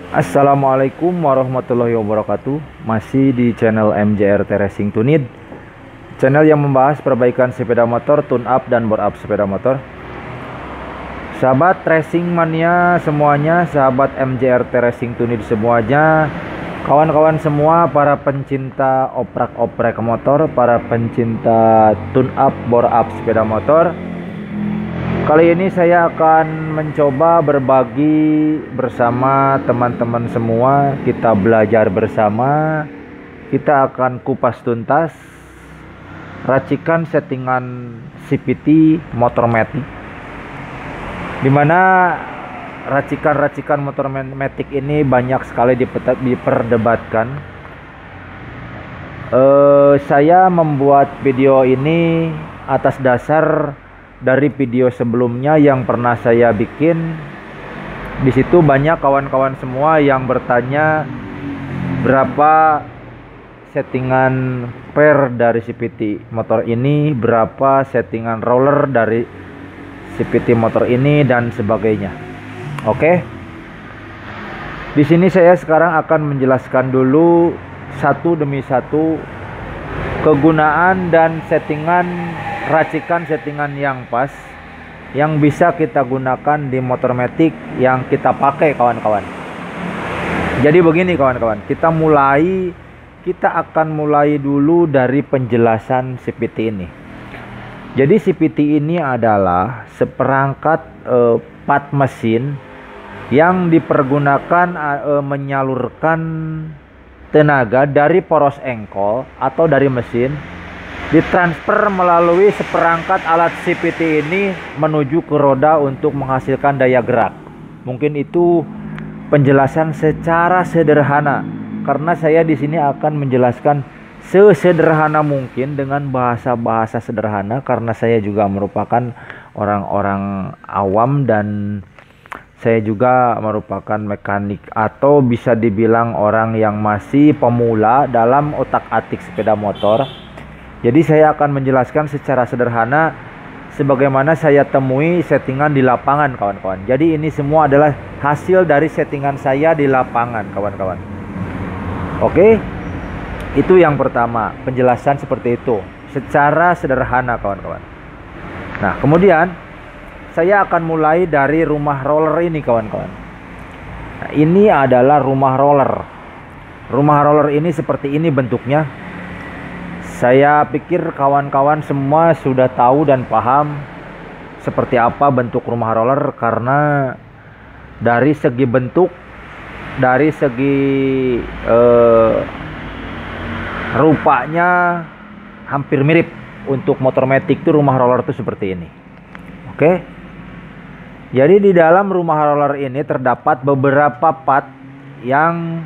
Assalamualaikum warahmatullahi wabarakatuh. Masih di channel MJRT Racing Tuned, channel yang membahas perbaikan sepeda motor, tune up dan bore up sepeda motor. Sahabat racing mania semuanya, sahabat MJRT Racing Tuned semuanya, kawan-kawan semua, para pencinta oprak-oprek motor, para pencinta tune up bore up sepeda motor. Kali ini saya akan mencoba berbagi bersama teman-teman semua. Kita belajar bersama. Kita akan kupas tuntas racikan settingan CVT motor matic, dimana racikan-racikan motor matic ini banyak sekali diperdebatkan. Saya membuat video ini atas dasar dari video sebelumnya yang pernah saya bikin. Di situ banyak kawan-kawan semua yang bertanya berapa settingan per dari CVT motor ini, berapa settingan roller dari CVT motor ini dan sebagainya. Oke. Di sini saya sekarang akan menjelaskan dulu satu demi satu kegunaan dan racikan settingan yang pas yang bisa kita gunakan di motor matic yang kita pakai, kawan-kawan. Jadi begini kawan-kawan, kita akan mulai dulu dari penjelasan CVT ini. Jadi CVT ini adalah seperangkat part mesin yang dipergunakan menyalurkan tenaga dari poros engkol atau dari mesin, ditransfer melalui seperangkat alat CVT ini menuju ke roda untuk menghasilkan daya gerak. Mungkin itu penjelasan secara sederhana, karena saya di sini akan menjelaskan sesederhana mungkin dengan bahasa-bahasa sederhana, karena saya juga merupakan orang-orang awam dan saya juga merupakan mekanik atau bisa dibilang orang yang masih pemula dalam otak-atik sepeda motor. Jadi saya akan menjelaskan secara sederhana sebagaimana saya temui settingan di lapangan, kawan-kawan. Jadi ini semua adalah hasil dari settingan saya di lapangan, kawan-kawan. Oke, itu yang pertama, penjelasan seperti itu secara sederhana, kawan-kawan. Nah, kemudian saya akan mulai dari rumah roller ini, kawan-kawan. Nah, ini adalah rumah roller. Rumah roller ini seperti ini bentuknya. Saya pikir kawan-kawan semua sudah tahu dan paham seperti apa bentuk rumah roller, karena dari segi bentuk, dari segi rupanya hampir mirip. Untuk motor matic itu rumah roller itu seperti ini. Oke. Jadi di dalam rumah roller ini terdapat beberapa part yang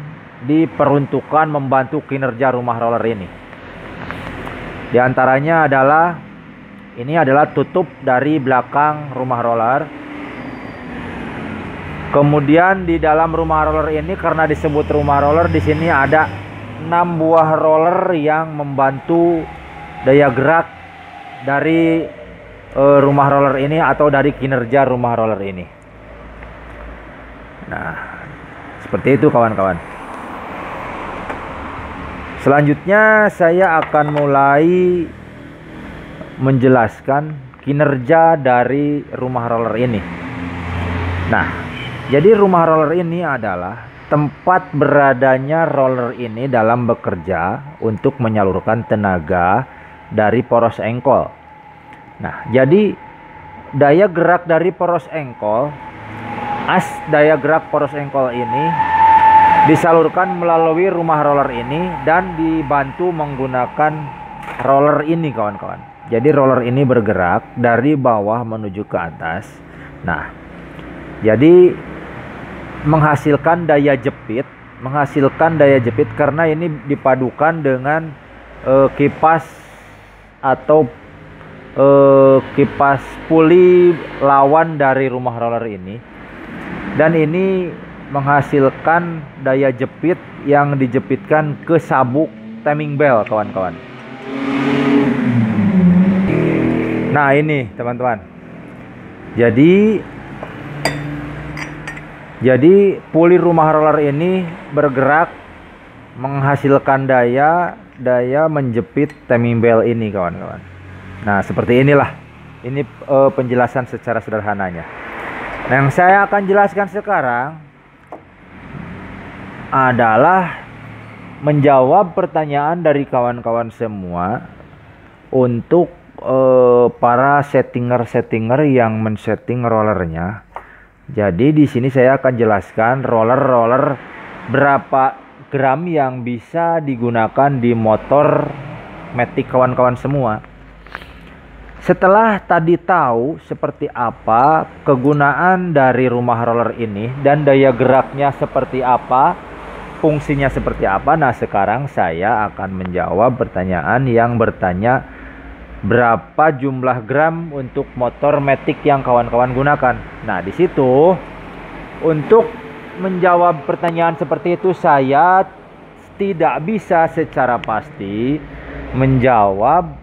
diperuntukkan membantu kinerja rumah roller ini. Di antaranya adalah ini adalah tutup dari belakang rumah roller. Kemudian di dalam rumah roller ini, karena disebut rumah roller, di sini ada 6 buah roller yang membantu daya gerak dari rumah roller ini atau dari kinerja rumah roller ini. Nah, seperti itu kawan-kawan. Selanjutnya saya akan mulai menjelaskan kinerja dari rumah roller ini. Nah, jadi rumah roller ini adalah tempat beradanya roller ini dalam bekerja untuk menyalurkan tenaga dari poros engkol. Nah, jadi daya gerak dari poros engkol, daya gerak poros engkol ini disalurkan melalui rumah roller ini dan dibantu menggunakan roller ini, kawan-kawan. Jadi roller ini bergerak dari bawah menuju ke atas. Nah, jadi menghasilkan daya jepit karena ini dipadukan dengan kipas atau kipas puli lawan dari rumah roller ini, dan ini menghasilkan daya jepit yang dijepitkan ke sabuk timing belt, kawan-kawan. Nah, ini teman-teman. Jadi Jadi puli rumah roller ini bergerak menghasilkan daya menjepit timing belt ini, kawan-kawan. Nah, seperti inilah. Ini penjelasan secara sederhananya. Nah, yang saya akan jelaskan sekarang adalah menjawab pertanyaan dari kawan-kawan semua untuk para settinger yang men-setting rollernya. Jadi di sini saya akan jelaskan roller berapa gram yang bisa digunakan di motor Matic kawan-kawan semua. Setelah tadi tahu seperti apa kegunaan dari rumah roller ini dan daya geraknya seperti apa, fungsinya seperti apa, nah sekarang saya akan menjawab pertanyaan yang bertanya berapa jumlah gram untuk motor Matic yang kawan-kawan gunakan. Nah, di situ untuk menjawab pertanyaan seperti itu saya tidak bisa secara pasti menjawab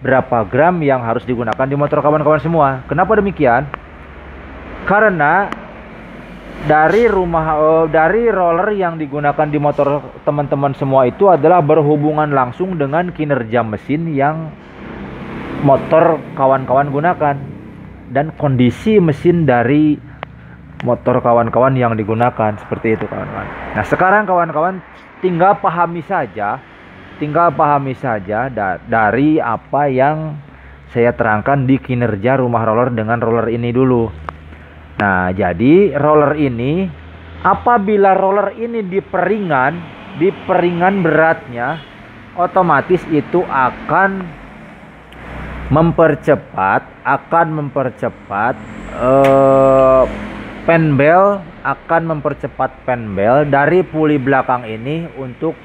berapa gram yang harus digunakan di motor kawan-kawan semua. Kenapa demikian? Karena dari roller yang digunakan di motor teman-teman semua itu adalah berhubungan langsung dengan kinerja mesin yang motor kawan-kawan gunakan dan kondisi mesin dari motor kawan-kawan yang digunakan, seperti itu kawan-kawan. Nah, sekarang kawan-kawan tinggal pahami saja dari apa yang saya terangkan di kinerja rumah roller dengan roller ini dulu. Nah, jadi roller ini apabila roller ini di peringan beratnya, otomatis itu akan mempercepat penbel, dari puli belakang ini untuk,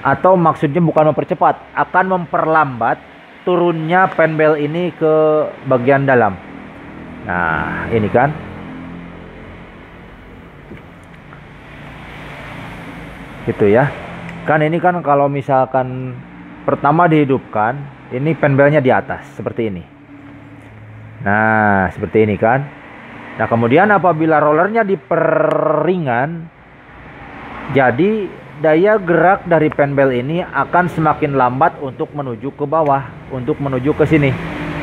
atau maksudnya bukan mempercepat, akan memperlambat turunnya penbel ini ke bagian dalam. Nah, ini kan gitu ya. Kan ini kan kalau misalkan pertama dihidupkan, ini penbelnya di atas seperti ini. Nah, seperti ini kan. Nah, kemudian apabila rollernya di peringan, jadi daya gerak dari penbel ini akan semakin lambat untuk menuju ke bawah, untuk menuju ke sini.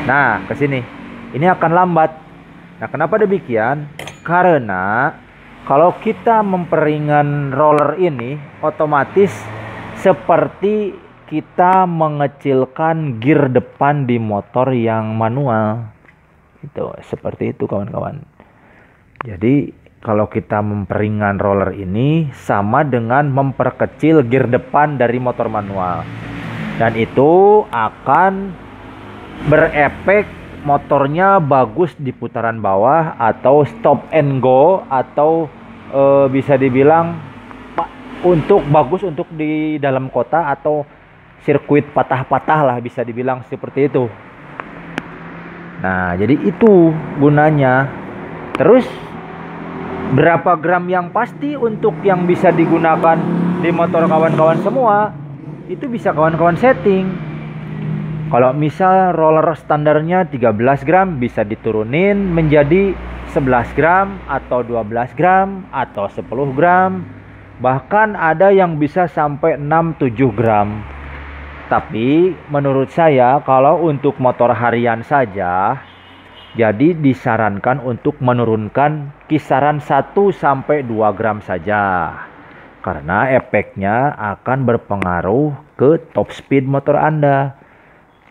Nah, ke sini. Ini akan lambat. Nah, kenapa demikian? Karena kalau kita memperingan roller ini, otomatis seperti kita mengecilkan gear depan di motor yang manual. Itu seperti itu kawan-kawan. Jadi kalau kita memperingan roller ini sama dengan memperkecil gear depan dari motor manual. Dan itu akan berefek motornya bagus di putaran bawah atau stop and go, atau bisa dibilang bagus untuk di dalam kota atau sirkuit patah-patah lah, bisa dibilang seperti itu. Nah, jadi itu gunanya. Terus berapa gram yang pasti untuk yang bisa digunakan di motor kawan-kawan semua, itu bisa kawan-kawan setting. Kalau misal roller standarnya 13 gram, bisa diturunin menjadi 11 gram atau 12 gram atau 10 gram. Bahkan ada yang bisa sampai 6-7 gram. Tapi menurut saya kalau untuk motor harian saja, jadi disarankan untuk menurunkan kisaran 1-2 gram saja. Karena efeknya akan berpengaruh ke top speed motor Anda.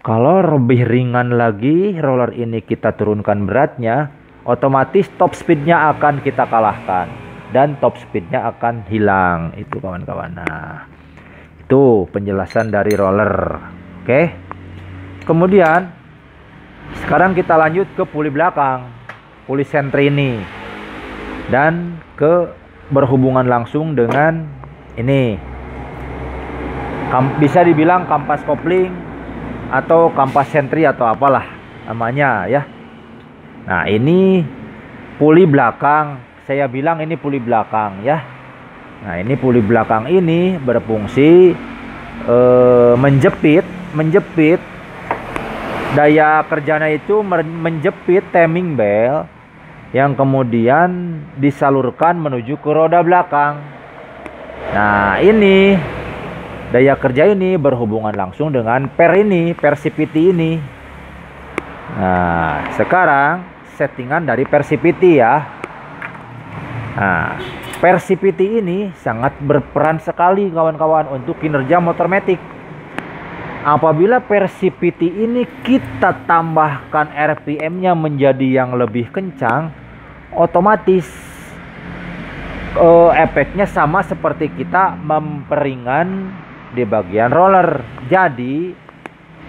Kalau lebih ringan lagi roller ini kita turunkan beratnya, otomatis top speednya akan kita kalahkan. Dan top speednya akan hilang. Itu kawan-kawan. Nah, itu penjelasan dari roller. Oke. Kemudian sekarang kita lanjut ke puli belakang, puli sentri ini, dan ke berhubungan langsung dengan ini. Bisa dibilang kampas kopling atau kampas sentri atau apalah namanya ya. Nah, ini puli belakang. Saya bilang ini puli belakang ya. Nah, ini puli belakang ini berfungsi menjepit. Daya kerjanya itu menjepit timing belt yang kemudian disalurkan menuju ke roda belakang. Nah, ini daya kerja ini berhubungan langsung dengan persipiti ini. Nah, sekarang settingan dari persipiti ya. Nah, persipiti ini sangat berperan sekali kawan-kawan untuk kinerja motor matic. Apabila persipiti ini kita tambahkan RPM-nya menjadi yang lebih kencang, otomatis efeknya sama seperti kita memperingan di bagian roller. Jadi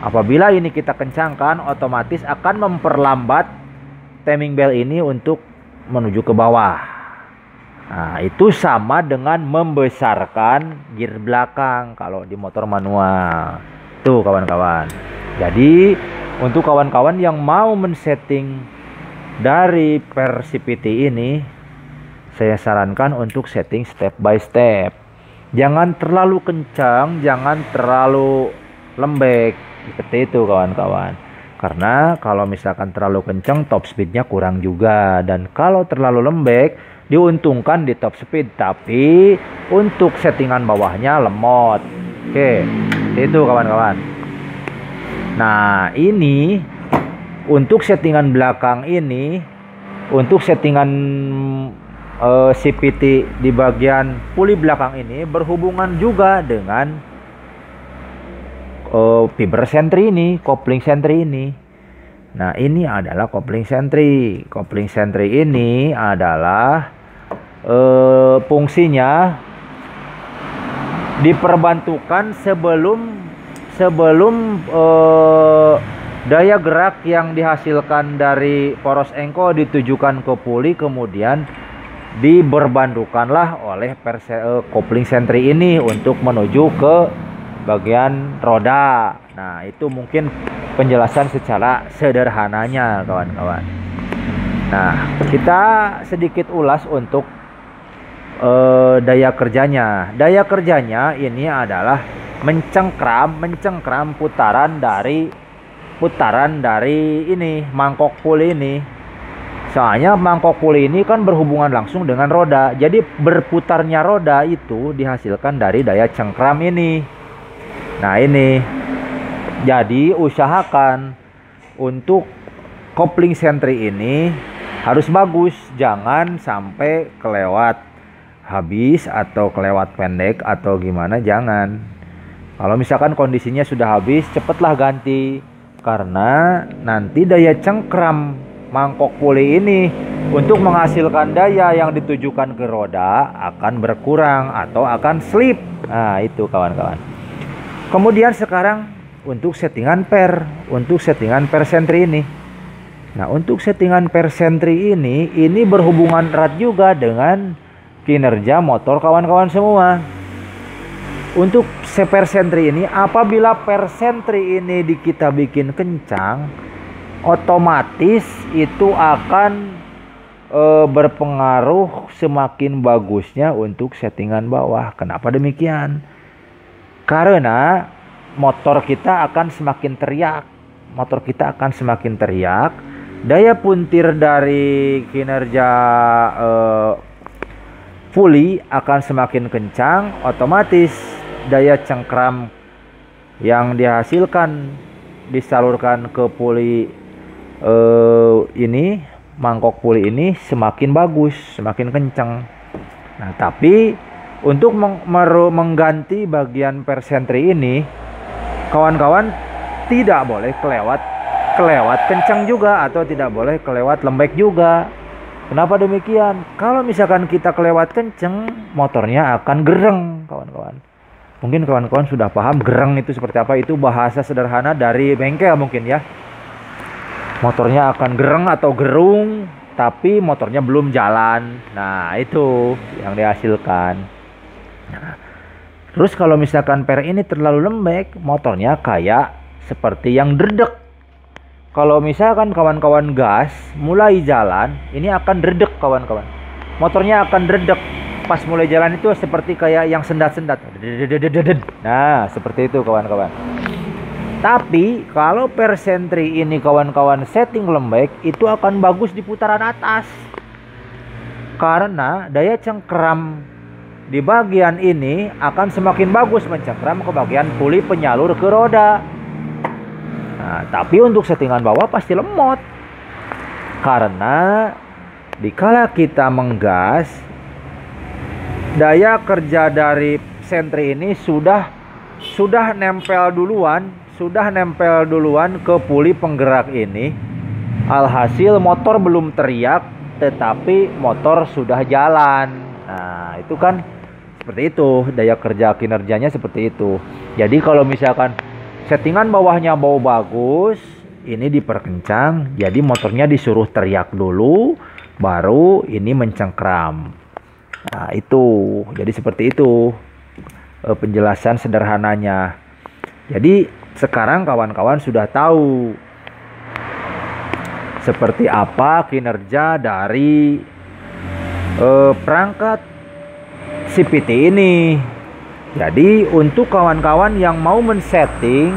apabila ini kita kencangkan, otomatis akan memperlambat timing belt ini untuk menuju ke bawah. Nah, itu sama dengan membesarkan gear belakang kalau di motor manual. Tuh kawan-kawan. Jadi untuk kawan-kawan yang mau men-setting dari persipiti ini, saya sarankan untuk setting step by step. Jangan terlalu kencang, jangan terlalu lembek. Seperti itu kawan-kawan. Karena kalau misalkan terlalu kencang, top speednya kurang juga. Dan kalau terlalu lembek, diuntungkan di top speed, tapi untuk settingan bawahnya lemot. Oke, itu kawan-kawan. Nah, ini untuk settingan belakang ini, untuk settingan CVT di bagian puli belakang ini berhubungan juga dengan fiber sentry ini, kopling sentry ini. Nah, ini adalah kopling sentry. Kopling sentry ini adalah fungsinya diperbantukan sebelum daya gerak yang dihasilkan dari poros engko ditujukan ke puli, kemudian diberbantukanlah oleh kopling sentry ini untuk menuju ke bagian roda. Nah, itu mungkin penjelasan secara sederhananya kawan-kawan. Nah, kita sedikit ulas untuk daya kerjanya. Daya kerjanya ini adalah mencengkram putaran dari ini mangkok puli ini. Soalnya mangkok puli ini kan berhubungan langsung dengan roda. Jadi berputarnya roda itu dihasilkan dari daya cengkram ini. Nah, ini. Jadi usahakan untuk kopling sentry ini harus bagus, jangan sampai kelewat habis atau kelewat pendek atau gimana, jangan. Kalau misalkan kondisinya sudah habis, cepatlah ganti, karena nanti daya cengkram mangkok puli ini untuk menghasilkan daya yang ditujukan ke roda akan berkurang atau akan slip. Nah, itu kawan-kawan. Kemudian sekarang untuk settingan settingan per sentry ini. Nah, untuk settingan per sentry ini berhubungan erat juga dengan kinerja motor kawan-kawan semua. Untuk per sentry ini, apabila per sentry ini kita bikin kencang, otomatis itu akan berpengaruh semakin bagusnya untuk settingan bawah. Kenapa demikian? Karena motor kita akan semakin teriak, daya puntir dari kinerja puli akan semakin kencang, otomatis daya cengkram yang dihasilkan disalurkan ke puli ini, mangkok puli ini semakin bagus, semakin kencang. Nah, tapi untuk mengganti bagian per sentry ini, kawan-kawan tidak boleh kelewat kencang juga, atau tidak boleh kelewat lembek juga. Kenapa demikian? Kalau misalkan kita kelewat kencang, motornya akan gereng, kawan-kawan. Mungkin kawan-kawan sudah paham gereng itu seperti apa. Itu bahasa sederhana dari bengkel mungkin ya. Motornya akan gereng atau gerung, tapi motornya belum jalan. Nah, itu yang dihasilkan. Nah, terus kalau misalkan per ini terlalu lembek, motornya kayak seperti yang dredeg. Kalau misalkan kawan-kawan gas mulai jalan, ini akan dredeg kawan-kawan. Motornya akan dredeg. Pas mulai jalan itu seperti kayak yang sendat-sendat. Nah, seperti itu kawan-kawan. Tapi kalau persentri ini kawan-kawan setting lembek, itu akan bagus di putaran atas. Karena daya cengkram di bagian ini akan semakin bagus mencengkram ke bagian puli penyalur ke roda. Nah, tapi untuk settingan bawah pasti lemot. Karena dikala kita menggas, daya kerja dari sentri ini sudah nempel duluan ke puli penggerak ini. Alhasil motor belum teriak, tetapi motor sudah jalan. Nah, itu kan seperti itu, daya kerja kinerjanya seperti itu. Jadi kalau misalkan settingan bawahnya bau bagus, ini diperkencang, jadi motornya disuruh teriak dulu, baru ini mencengkram. Nah, itu. Jadi seperti itu penjelasan sederhananya. Jadi sekarang kawan-kawan sudah tahu seperti apa kinerja dari perangkat CPT ini. Jadi untuk kawan-kawan yang mau men-setting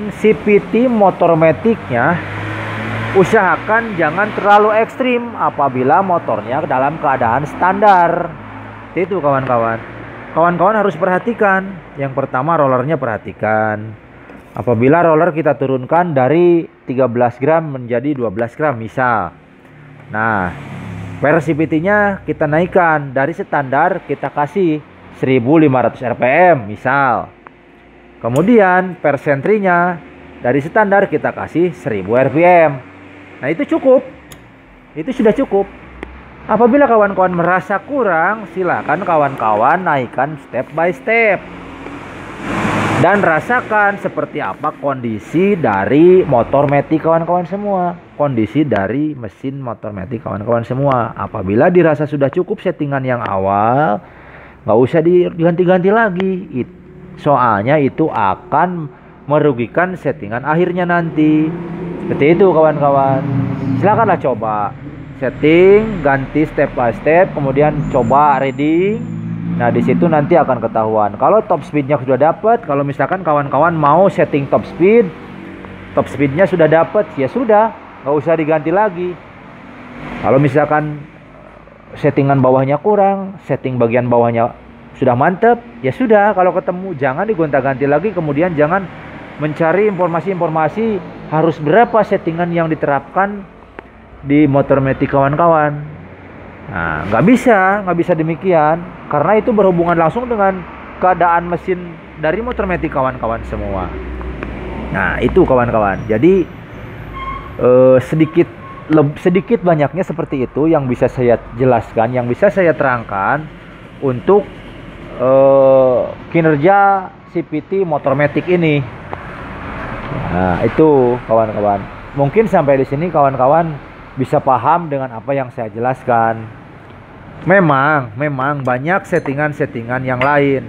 CPT motor maticnya, usahakan jangan terlalu ekstrim apabila motornya dalam keadaan standar. Itu kawan-kawan. Kawan-kawan harus perhatikan. Yang pertama, rollernya perhatikan. Apabila roller kita turunkan dari 13 gram menjadi 12 gram misal. Nah, per CPT-nya kita naikkan dari standar, kita kasih 1500 rpm misal. Kemudian per sentrinya dari standar kita kasih 1000 rpm. Nah, itu cukup. Itu sudah cukup. Apabila kawan-kawan merasa kurang, silakan kawan-kawan naikkan step by step. Dan rasakan seperti apa kondisi dari motor matic kawan-kawan semua. Kondisi dari mesin motor matic kawan-kawan semua. Apabila dirasa sudah cukup settingan yang awal, nggak usah diganti-ganti lagi. Soalnya itu akan merugikan settingan akhirnya nanti. Seperti itu kawan-kawan. Silakanlah coba setting, ganti step by step, kemudian coba reading. Nah, di situ nanti akan ketahuan. Kalau top speednya sudah dapat, kalau misalkan kawan-kawan mau setting top speednya sudah dapat, ya sudah, nggak usah diganti lagi. Kalau misalkan settingan bawahnya kurang, setting bagian bawahnya sudah mantap, ya sudah. Kalau ketemu jangan digonta-ganti lagi, kemudian jangan mencari informasi-informasi harus berapa settingan yang diterapkan di motor matic kawan-kawan. Nah, nggak bisa demikian, karena itu berhubungan langsung dengan keadaan mesin dari motor matic kawan-kawan semua. Nah, itu kawan-kawan. Jadi sedikit banyaknya seperti itu yang bisa saya jelaskan, yang bisa saya terangkan untuk kinerja CPT motor matic ini. Nah, itu kawan-kawan. Mungkin sampai di sini kawan-kawan bisa paham dengan apa yang saya jelaskan. Memang banyak settingan-settingan yang lain.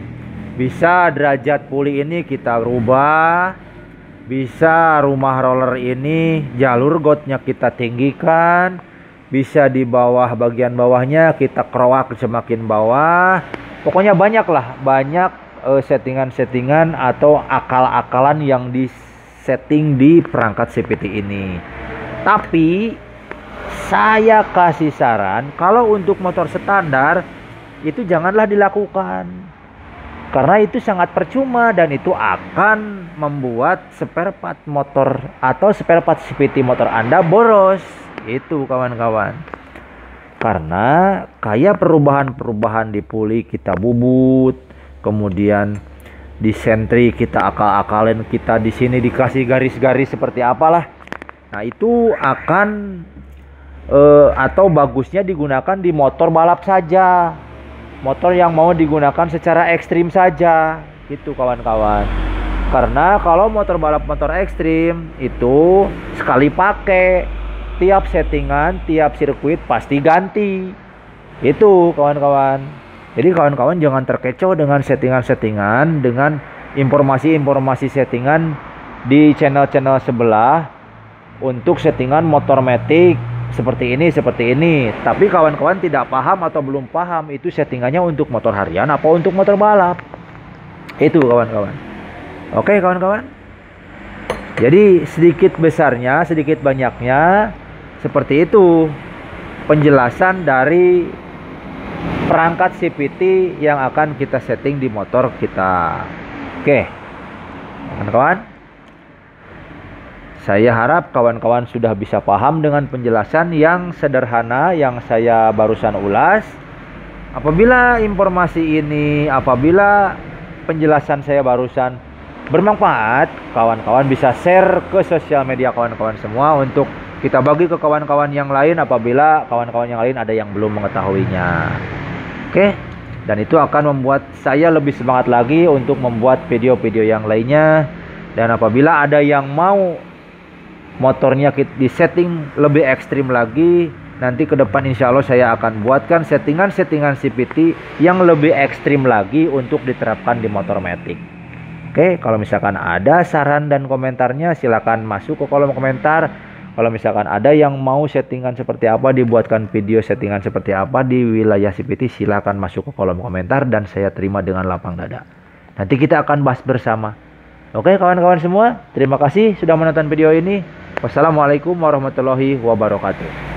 Bisa derajat puli ini kita rubah, bisa rumah roller ini jalur gotnya kita tinggikan, bisa di bawah bagian bawahnya kita kerowak semakin bawah. Pokoknya banyak settingan-settingan atau akal-akalan yang disetting di perangkat CPT ini. Tapi saya kasih saran, kalau untuk motor standar itu janganlah dilakukan, karena itu sangat percuma dan itu akan membuat spare part motor atau spare part CPT motor Anda boros. Itu kawan-kawan. Karena kayak perubahan-perubahan di puli kita bubut, kemudian di sentri kita akal-akalin, kita di sini dikasih garis-garis seperti apalah. Nah, itu akan atau bagusnya digunakan di motor balap saja, motor yang mau digunakan secara ekstrim saja, gitu kawan-kawan. Karena kalau motor balap motor ekstrim itu sekali pakai, tiap settingan, tiap sirkuit pasti ganti. Itu kawan-kawan. Jadi kawan-kawan jangan terkecoh dengan settingan-settingan, dengan informasi-informasi settingan di channel-channel sebelah untuk settingan motor matic seperti ini. Tapi kawan-kawan tidak paham atau belum paham itu settingannya untuk motor harian apa untuk motor balap. Itu kawan-kawan. Oke kawan-kawan. Jadi sedikit besarnya, sedikit banyaknya seperti itu penjelasan dari perangkat CVT yang akan kita setting di motor kita. Oke kawan-kawan, saya harap kawan-kawan sudah bisa paham dengan penjelasan yang sederhana yang saya barusan ulas. Apabila informasi ini, apabila penjelasan saya barusan bermanfaat, kawan-kawan bisa share ke sosial media kawan-kawan semua untuk kita bagi ke kawan-kawan yang lain apabila kawan-kawan yang lain ada yang belum mengetahuinya. Oke, dan itu akan membuat saya lebih semangat lagi untuk membuat video-video yang lainnya. Dan apabila ada yang mau motornya di setting lebih ekstrim lagi, nanti ke depan insya Allah saya akan buatkan settingan-settingan CVT yang lebih ekstrim lagi untuk diterapkan di motor matic. Oke, kalau misalkan ada saran dan komentarnya silakan masuk ke kolom komentar. Kalau misalkan ada yang mau settingan seperti apa, dibuatkan video settingan seperti apa di wilayah CVT, silakan masuk ke kolom komentar dan saya terima dengan lapang dada. Nanti kita akan bahas bersama. Oke kawan-kawan semua, terima kasih sudah menonton video ini. Wassalamualaikum warahmatullahi wabarakatuh.